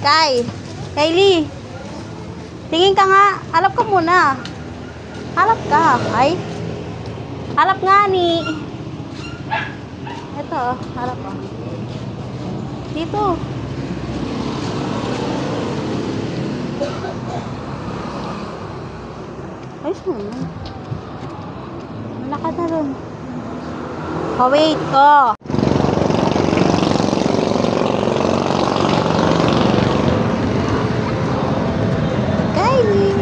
Kylie. Tingin ka nga. Harap ka muna. Harap ka. Ay. Harap nga ni. Ito, harap ka. Dito. Ay, saan? Malakad na rin. Oh, wait. Oh. Kylie.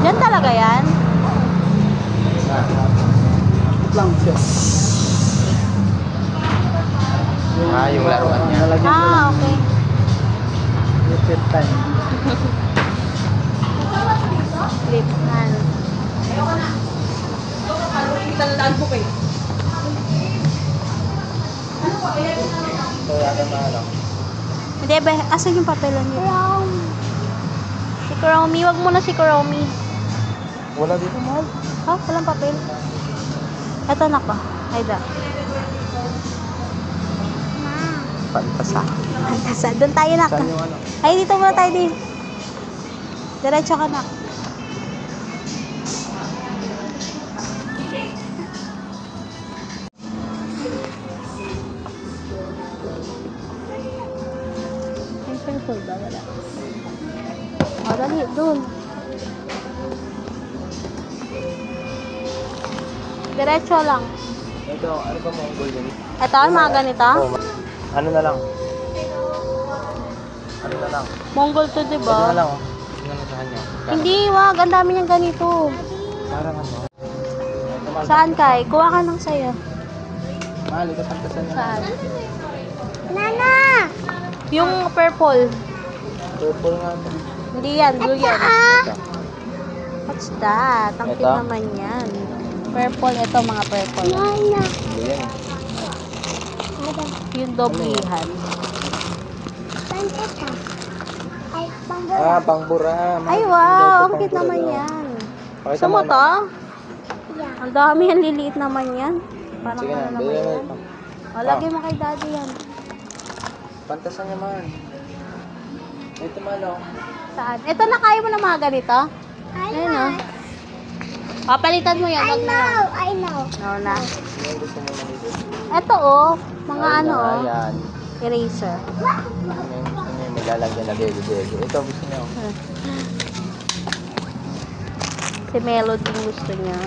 Yan talaga yan? Lang siya. Yung laruan niya. Okay. Repeat time. Flip hand. Kita na daan po kayo. Ito yata na ano. Hindi ba? Asan yung papelan niyo? Si Kuromi. Wag mo na si Kuromi. Wala dito, mahal. Ha? Walang papel. Ito na ko. Ay da. Pantasa. Antasa. Doon tayo na. Saan yung ano? Ay, dito muna tayo din. Diretso ka na. Ay, pencil ba? Wala. O, dali. Doon. Diretso lang. Ito, ano ba Mongol yun? Ito, mga ganito. Oh, ano na lang? Ano na lang? Mongol to, Ito na diba? lang, oh. Tingnan mo sa kanya. Hindi, wag. Ang dami niyang ganito. Parang ano? Ito, mahal. Saan, Kai? Kuha ka ng sayo. Mahal, ito pantasan niya. Saan? Nana! Yung purple. Purple nga ito. Hindi yan, blue yan. Ito. What's that? Ang cute Ito? naman yan. Purple, ito mga purple. Hindi yan. Yung doblihan. Ah, pangbura. Ay, wow! Ang cute naman yan. Gusto mo to? Ang dami yan, liliit naman yan. Parang Sige na, ano naman bigyan mo yan. ito. O, lagay mo kay daddy yan. Pantasan niya, mahal. Ito, mahal, oh. Saan? Ito na, kaya mo na mga ganito? Ayun, o. Papalitan mo yan, wag na lang. I know. Oo na. Yung gusto mo na dito. Ito, oh. Mga ano, oh. Ayan. Eraser. Ano yung maglalagyan na dede-dede. Ito, gusto niya, oh. Si Melody gusto niya.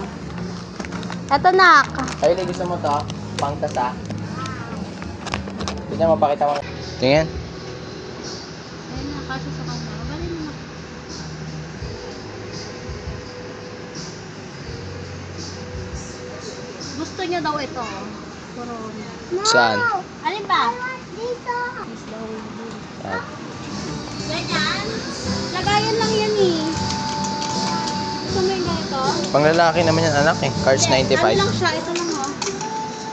Ito, nak. Ay, gusto mo to? Pangtasa? Tingnan mo, pakita mo. Tingin. Ayun na, kasi sa kanya. Galing mo na. Gusto niya daw ito. Corona. Saan? Alin ba? Dito. Is daw yun. Yan. Ganyan? Lagayan lang yan eh. Gusto mo yung ganito? Panglalaki naman yan, anak, eh. Cars Ano 95. lang siya? Ito lang oh.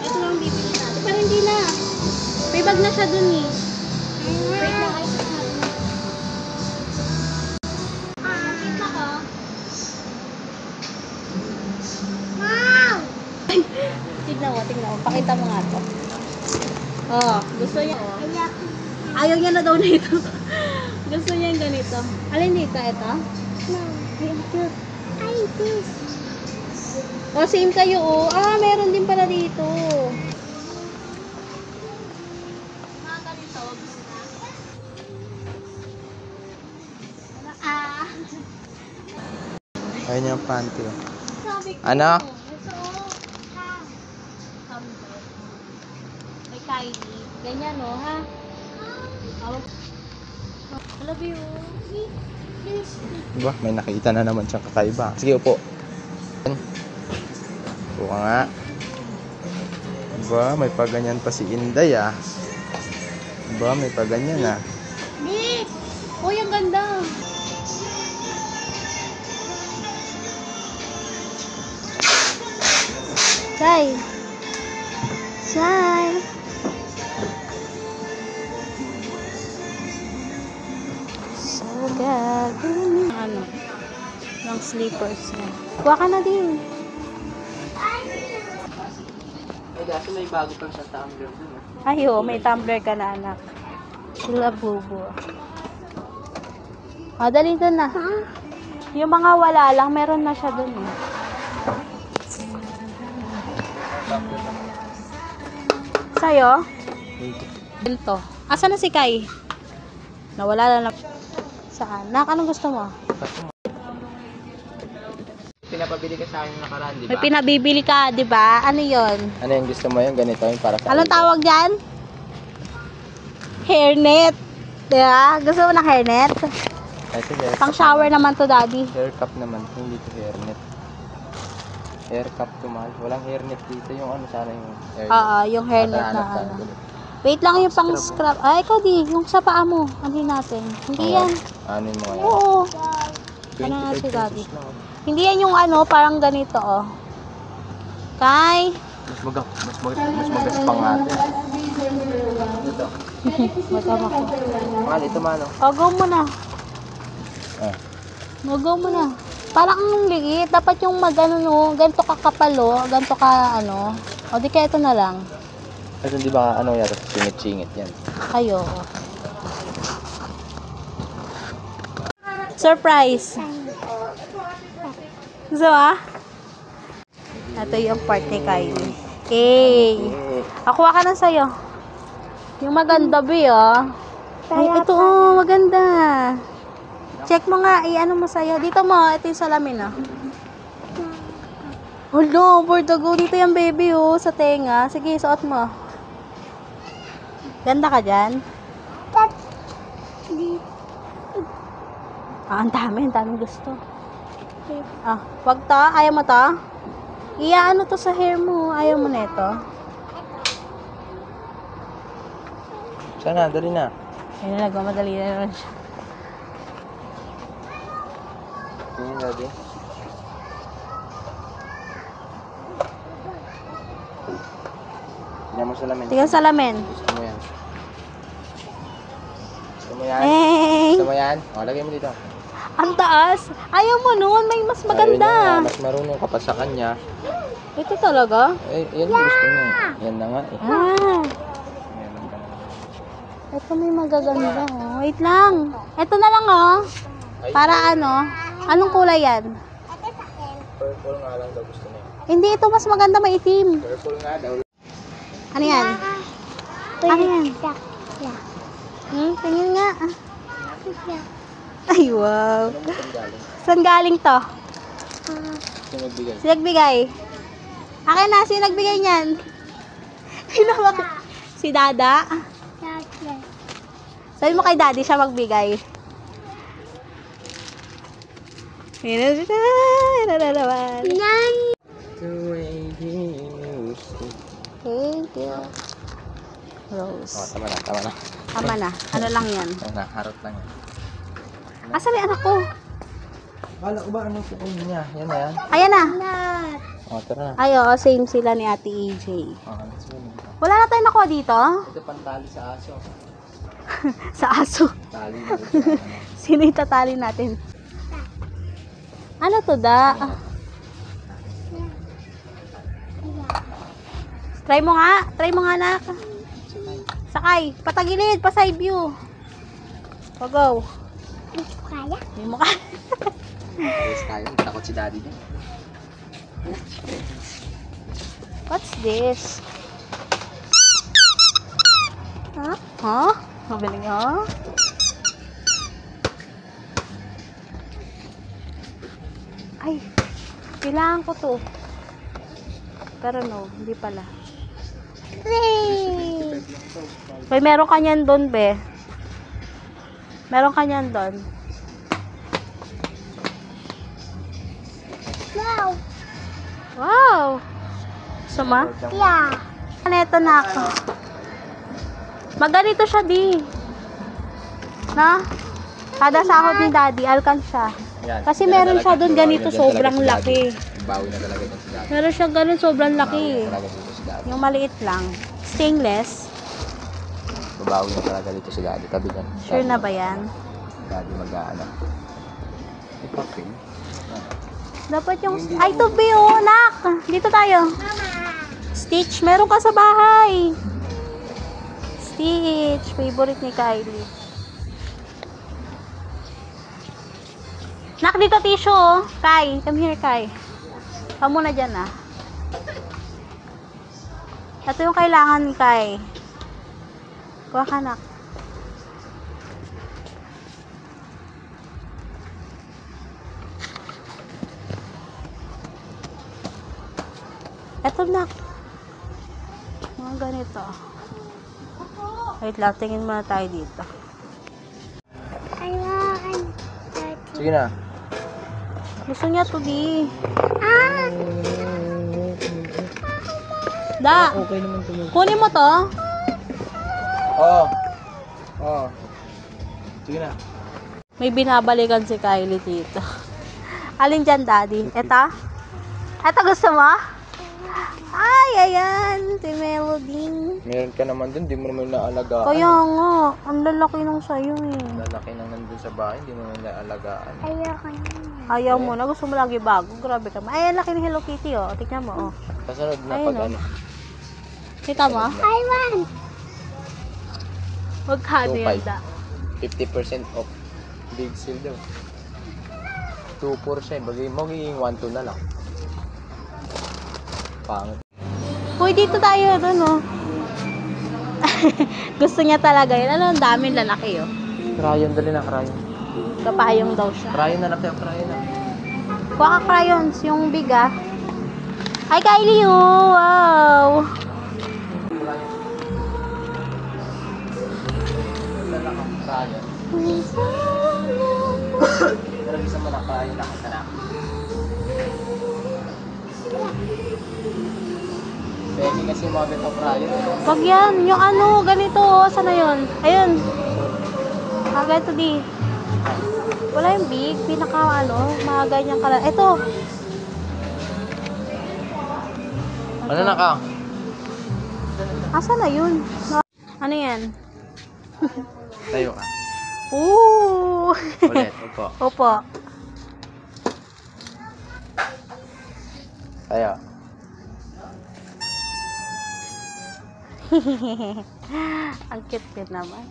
Ito lang bibili natin. Pero hindi na. May bag na siya dun eh. Wait lang. Ay, sa natin. Kita ko. Wow. Tignan mo, tignan mo. Pakita mo nga to. Oh, gusto niya oh. Ayak. Ayaw niya na daw nito. Gusto niya yung ganito. Alin dito? Ito? No. Ay, ang cute. Ay, this. Oh, same kayo oh. Ah, meron din pala dito. Mga ganito. Ah. Ayun yung panty, oh. Sabi ko. Ano? Ito oh. Comfort. May Kylie. Ganyan oh, ha? Oh. I love you. Diba? May nakita na naman siyang kakaiba. Sige, upo. Upo ka nga. Diba? May paganyan pa si Inday, ah. Diba? May paganyan, ah. Nick! Uy, ang ganda. Sai. Sai. So, gagawin. Ano? Ng slippers niya. Kuha ka na din. kasi may bago pang sa tumbler dun. Ay, oh, may tumbler ka na, anak. Sila bubo. Dali doon na. Yung mga wala lang, meron na siya doon. Eh. Sa'yo? Ito. Asa na si Kai? Nawala na. Saan? Nak, anong gusto mo? Pinapabili ka sa akin nakaraan, di May ba? pinabibili ka, di ba? Ano yon? Ano yung gusto mo yung ganito yung para sa Anong tawag dyan? Hairnet. Diba? Gusto mo ng hairnet? Ay, sige. Pang shower naman to, daddy. Hair cap naman, hindi to hairnet. Hair cap to mahal. Walang hairnet dito yung ano sana yung hairnet. Oo, yung hairnet na ano. Wait lang yung pang scrub. Ay, ikaw di. Yung sa paa mo. Ano natin? Hindi yan. Ano yung mga yan? Oo. 25 Ano nga si daddy? pesos lang. Hindi yan yung ano, parang ganito, oh. Kai. Mas magaspang natin. Ito. Matama ko. Mahal, ito mano. O, go mo na. Ah. Go mo na. Parang ang liit. Dapat yung magano no, ganito ka kapalo, ganito ka ano. O di kaya ito na lang. Kasi di ba ano yata singit-singit yan. Ayo. Surprise. So ito yung part ni Kylie. Hey. Ako ka na sa'yo. Yung maganda ba Ay, ito maganda. Check mo nga, ano mo sa'yo. Dito mo, ito yung salamin Hello, Bordago. Dito yung baby sa tenga. Sige, suot mo. Ganda ka dyan? Ang daming gusto. Wag to. Ayaw mo to? Ano to sa hair mo? Ayaw mo neto? Sana, dali na. Ayun na, nagmamadali na naman siya. Tingin natin. Tingnan mo salamin. Tingnan salamin. Gusto mo yan. Gusto mo yan? Hey! Gusto mo yan? O, lagay mo dito. Ang taas. Ayaw mo nun. May mas maganda. Ayun na nga, mas marunong ka pa sa kanya. Ito talaga? Yan yung gusto niya. Yan na nga eh. Yan ang ganun. Ito may magaganda. Wait lang. Ito na lang Para ano? Anong kulay yan? Purple nga lang daw gusto niya. Hindi, ito mas maganda maitim. Purple nga daw. Ano yan? Ano yan? Tingin nga. Ay, wow. Saan galing to? Sino nagbigay? Si nagbigay. Akin na, si nagbigay niyan. Si Dada. Sabi mo kay Daddy siya magbigay. Yan na naman. Thank you. Rose. Tama na, tama na. Tama na. Ano lang yan? Tama na, harot lang yan. Asan yung anak ko? Kala ko ba anong kukunin niya? Yan na yan. Ayan na. O, tara na. Ay, same sila ni Ate EJ. Let's go. Wala na tayong nakuha dito? Ito pantali sa aso. Sa aso. Tali mo. Sino itatali natin? Ano to da? Try mo nga anak. Sakay, patagilid, pa side view. Go. Hindi mo kaya. Yes, tayo. Takot si daddy din. What's this? Huh? Mabiling Ay, kailangan ko to. Pero no, hindi pala. May meron ka niyan doon, be. Meron ka niyan doon. Wow! Sama? Yeah. Ano ito na ako? Maganito siya, di. Na? Kada sahod ni Daddy, alkansya. Yan. Kasi meron siya doon ganito, sobrang laki. Bawi na talaga dyan si daddy. Meron siya ganun, sobrang laki. Talaga dito si daddy. Yung maliit lang. Stainless. Babawi na talaga dito si daddy. Tabi dyan. Sure na ba yan? Daddy mag-aano. Ipapin. Dapat yung... Ay, to be, nak! Dito tayo. Stitch, meron ka sa bahay. Stitch, favorite ni Kylie. Nak, dito tissue, oh. Kai, come here, Kai. Kamu na dyan, ah. Ito yung kailangan ni Kai. Kuha ka, Nak. Ito, Nak. Mga ganito. Wait lang, tingin muna tayo dito. I want that. Sige na. Gusto niya to, di. Ah! Da, Okay naman ito. kunin mo to. Oo. Oo. Sige na. May binabalikan si Kylie dito. Alin dyan, Daddy? Ito? Ito gusto mo? Ay, ayan. Si Melody. Meron ka naman dun, di mo naman naalagaan. Kaya nga, ang lalaki nung sa'yo eh. Lalaki nang nandun sa bahay, di mo naman naalagaan. Ayoko na. Ayaw mo na, gusto mo lagi bago. Grabe ka. Ay, ang laki ni Hello Kitty oh. Tignan mo oh. Kasunod na Ayun, pag oh. ano. Kita mo? I want. Magkano yan, 2.5. Da? 50% off. Big sale daw. 2.4 siya. Magiging 1.2 na lang. Pangit. Uy, dito tayo. Doon oh. Gusto niya talaga yun. Ano, ang daming lalaki oh. Crayon, dali na crayon. Kapayong daw siya. Crayon na lang kayo, crayon na. Kuha ka crayons, yung big ah. Hi Kylie oh, wow. Dala ka, crayon. Pero gusto mo na crayon na kasi na. Pwede kasi mga ganitong crayon. Wag yan, yung ano, ganito oh. Sana yun? Ayun. Ganito di. Wala yung big, pinaka ano, mga ganyang kala. Ito. Ano na ka? Asa na yun? Ano yan? Tayo ka. Ooh. Ulit, upo. Opo. Tayo. Ang cute din naman.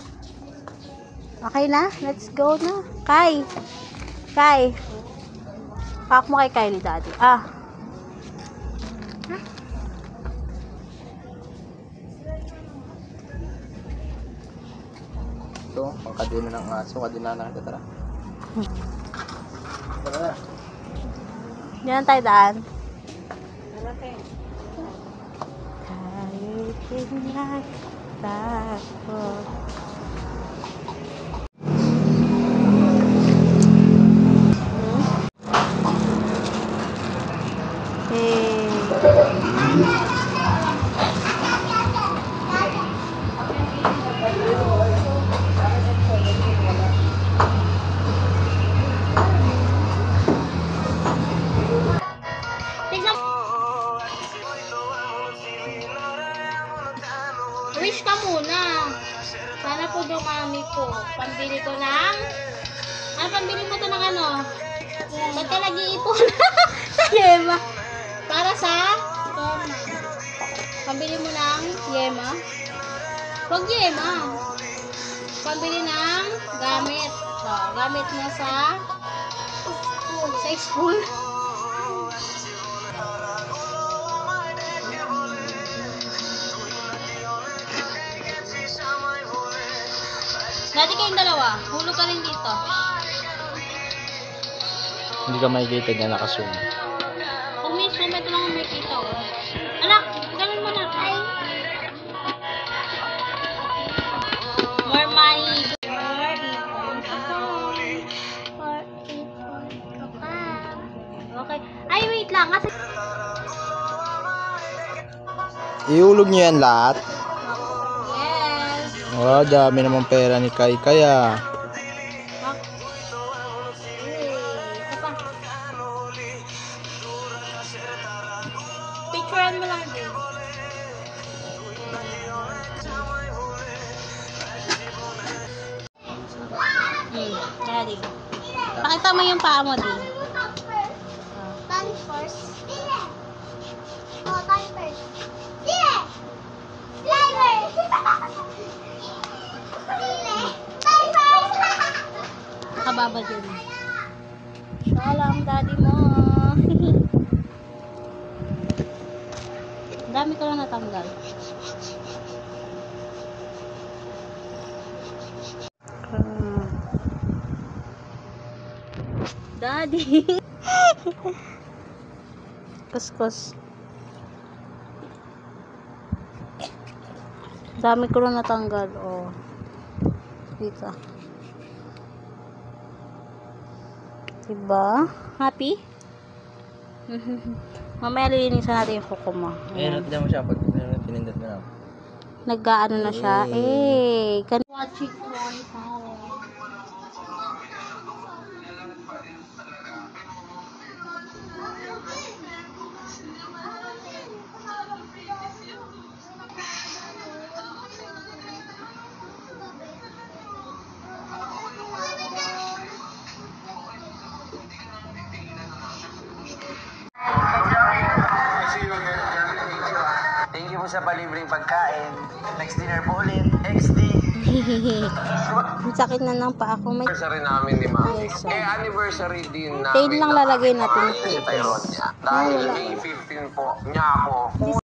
Okay na? Let's go na. Kai. Kai. Pack mo kay Kylie, Daddy. Ah. Ito, ang kadena ng aso. Kadena na kita, tara. Tara na. Diyan tayo daan. Tayo tingnan takot. Wish ka muna. Sana po dumami po. Pambili ko ng... Ano pambili mo to ng ano? Ba't ka nag-iipon? Sa yema. Para sa? Pambili mo ng yema. Huwag yema. Pambili ng gamit. So, gamit mo sa school. Dati kayong dalawa, hulog ka rin dito. Hindi ka makikita niya nakasum. Kung may zoom, ito lang ang may kita. Oh. Anak, ganun mo na. Ay. More money. Okay. Ay, wait lang. Kasi... Iulog niyo yan lahat? Yes. Oh, dami naman pera ni Kai Kaya. Picturean mo lang din. Daddy. Pakita mo yung paa mo din. Stand first. Oh, tayo first. Sile! Driver! Sile! Tayo first! Nakababa dyan. Shalom, daddy mo. Ang dami ko lang natanggal. Daddy. Kuskus. Dami ko lang natanggal. Oh. Dito. Diba? Happy? Mamaya lilinisan natin yung kuko mo. Ayan, natin mo siya pag pinindot mo na. Nag-ano na siya. Eh, watching one power. Thank you po sa palibreng pagkain. Next dinner po ulit. XD. Ang sakit na ng paa ko. May Anniversary namin ni Ma'am. Yes, sir. Anniversary din namin. tail lang lalagay natin. Si Tyrone niya. Dahil May 15 po niya ako.